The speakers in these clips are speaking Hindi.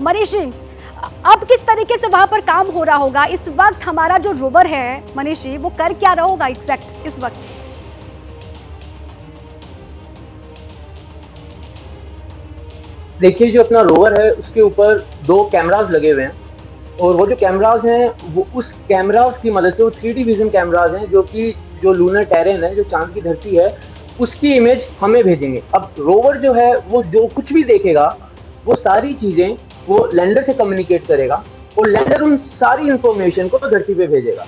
मनीष जी, अब किस तरीके से वहां पर काम हो रहा होगा? इस वक्त हमारा जो रोवर है मनीष जी, वो कर क्या रहा होगा एग्जैक्ट इस वक्त? देखिए, जो अपना रोवर है उसके ऊपर 2 कैमरास लगे हुए हैं और वो जो कैमरास हैं वो उस कैमरास की मदद से, वो 3D विजन कैमरास हैं जो कि जो लूनर टेरेन है, जो चांद की धरती है, उसकी इमेज हमें भेजेंगे। अब रोवर जो है वो जो कुछ भी देखेगा वो सारी चीजें वो लैंडर से कम्युनिकेट करेगा और लैंडर उन सारी इंफॉर्मेशन को धरती पे भेजेगा।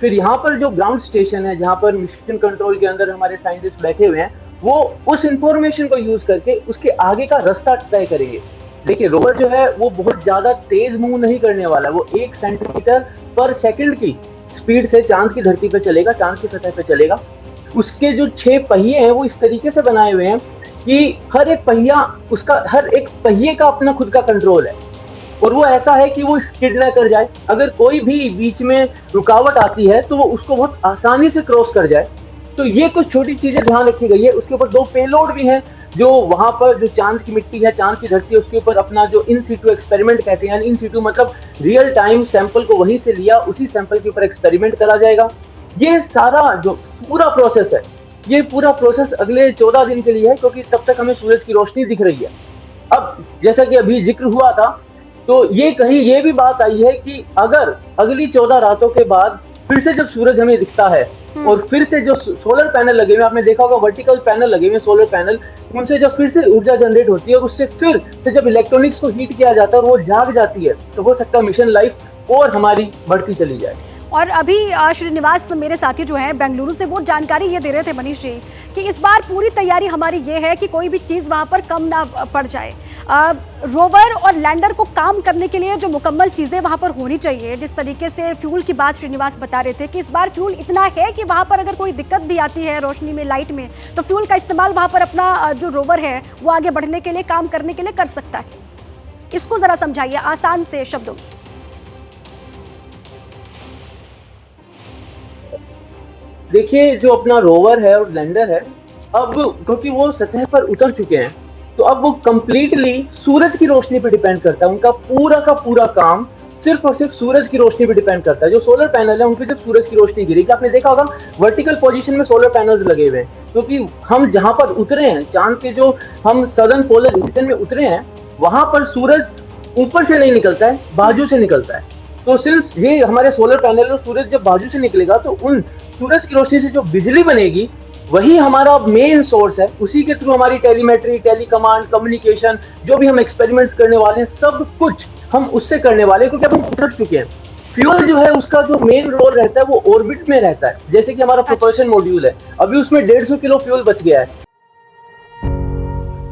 फिर यहाँ पर जो ग्राउंड स्टेशन है, जहाँ पर मिशन कंट्रोल के अंदर हमारे साइंटिस्ट बैठे हुए हैं, वो उस इंफॉर्मेशन को यूज करके उसके आगे का रास्ता तय करेंगे। देखिए, रोवर जो है वो बहुत ज्यादा तेज मूव नहीं करने वाला, वो 1 सेंटीमीटर पर सेकंड की स्पीड से चांद की धरती पे चलेगा, चांद की सतह पे चलेगा। उसके जो 6 पहिए हैं वो इस तरीके से बनाए हुए हैं कि हर एक पहिए का अपना खुद का कंट्रोल है और वो ऐसा है कि वो स्किड ना कर जाए। अगर कोई भी बीच में रुकावट आती है तो वो उसको बहुत आसानी से क्रॉस कर जाए। तो ये कुछ छोटी चीजें ध्यान रखी गई है। उसके ऊपर 2 पेलोड भी हैं जो वहां पर जो चांद की मिट्टी है, चांद की धरती है, उसके ऊपर अपना जो इन सीटू एक्सपेरिमेंट कहते हैं, इन सीटू मतलब रियल टाइम सैंपल को वहीं से लिया, उसी सैंपल के ऊपर एक्सपेरिमेंट करा जाएगा। ये सारा जो पूरा प्रोसेस है, ये पूरा प्रोसेस अगले 14 दिन के लिए है, क्योंकि तब तक हमें सूरज की रोशनी दिख रही है। अब जैसा कि अभी जिक्र हुआ था, तो ये कहीं ये भी बात आई है कि अगर अगली 14 रातों के बाद फिर से जब सूरज हमें दिखता है और फिर से जो सोलर पैनल लगे हुए, आपने देखा होगा वर्टिकल पैनल लगे हुए, सोलर पैनल, उनसे जब फिर से ऊर्जा जनरेट होती है और उससे फिर से जब इलेक्ट्रॉनिक्स को हीट किया जाता है और वो जाग जाती है, तो हो सकता है मिशन लाइफ और हमारी बढ़ती चली जाए। और अभी श्रीनिवास मेरे साथी जो हैं बेंगलुरु से, वो जानकारी ये दे रहे थे मनीष जी कि इस बार पूरी तैयारी हमारी ये है कि कोई भी चीज़ वहाँ पर कम ना पड़ जाए। रोवर और लैंडर को काम करने के लिए जो मुकम्मल चीज़ें वहाँ पर होनी चाहिए, जिस तरीके से फ्यूल की बात श्रीनिवास बता रहे थे कि इस बार फ्यूल इतना है कि वहाँ पर अगर कोई दिक्कत भी आती है रोशनी में, लाइट में, तो फ्यूल का इस्तेमाल वहाँ पर अपना जो रोवर है वो आगे बढ़ने के लिए, काम करने के लिए कर सकता है। इसको ज़रा समझाइए आसान से शब्दों में। देखिए, जो अपना रोवर है और लैंडर है, अब क्योंकि वो सतह पर उतर चुके हैं, तो अब वो कंप्लीटली सूरज की रोशनी पे डिपेंड करता है। उनका पूरा का पूरा काम सिर्फ और सिर्फ सूरज की रोशनी पे डिपेंड करता है। जो सोलर पैनल है उनकी जब सूरज की रोशनी गिरेगी, आपने देखा होगा वर्टिकल पोजीशन में सोलर पैनल्स लगे हुए हैं, क्योंकि हम जहां पर उतरे हैं, चांद के जो हम सदर्न पोलर रीजन में उतरे हैं, वहां पर सूरज ऊपर से नहीं निकलता है, बाजू से निकलता है। तो सिर्फ ये हमारे सोलर पैनल और सूरज जब बाजू से निकलेगा तो उन सूरज की रोशनी से जो बिजली बनेगी वही हमारा मेन सोर्स है। उसी के थ्रू हमारी टेलीमेट्री, टेली कमांड, कम्युनिकेशन, जो भी हम एक्सपेरिमेंट्स करने वाले हैं, सब कुछ हम उससे करने वाले हैं, क्योंकि अब हम उतर चुके हैं। फ्यूल जो है उसका जो मेन रोल रहता है वो ऑर्बिट में रहता है। जैसे कि हमारा प्रोपल्शन मॉड्यूल है, अभी उसमें 150 किलो फ्यूल बच गया है।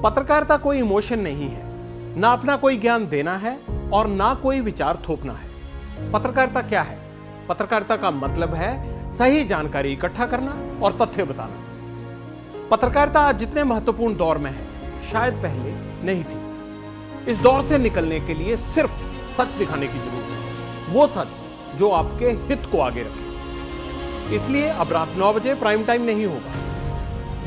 पत्रकारिता कोई इमोशन नहीं है, ना अपना कोई ज्ञान देना है और ना कोई विचार थोपना है। पत्रकारिता क्या है? पत्रकारिता का मतलब है सही जानकारी इकट्ठा करना और तथ्य बताना। पत्रकारिता आज जितने महत्वपूर्ण दौर में है, शायद पहले नहीं थी। इस दौर से निकलने के लिए सिर्फ सच दिखाने की जरूरत है, वो सच जो आपके हित को आगे रखे। इसलिए अब रात 9 बजे प्राइम टाइम नहीं होगा,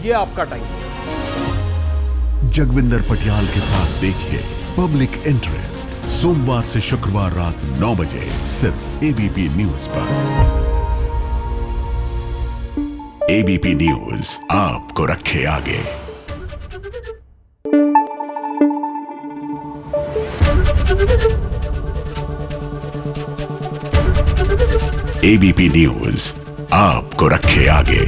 ये आपका टाइम है। जगविंदर पटियाल के साथ देखिए पब्लिक इंटरेस्ट, सोमवार से शुक्रवार रात 9 बजे सिर्फ एबीपी न्यूज पर। एबीपी न्यूज आपको रखे आगे। एबीपी न्यूज आपको रखे आगे।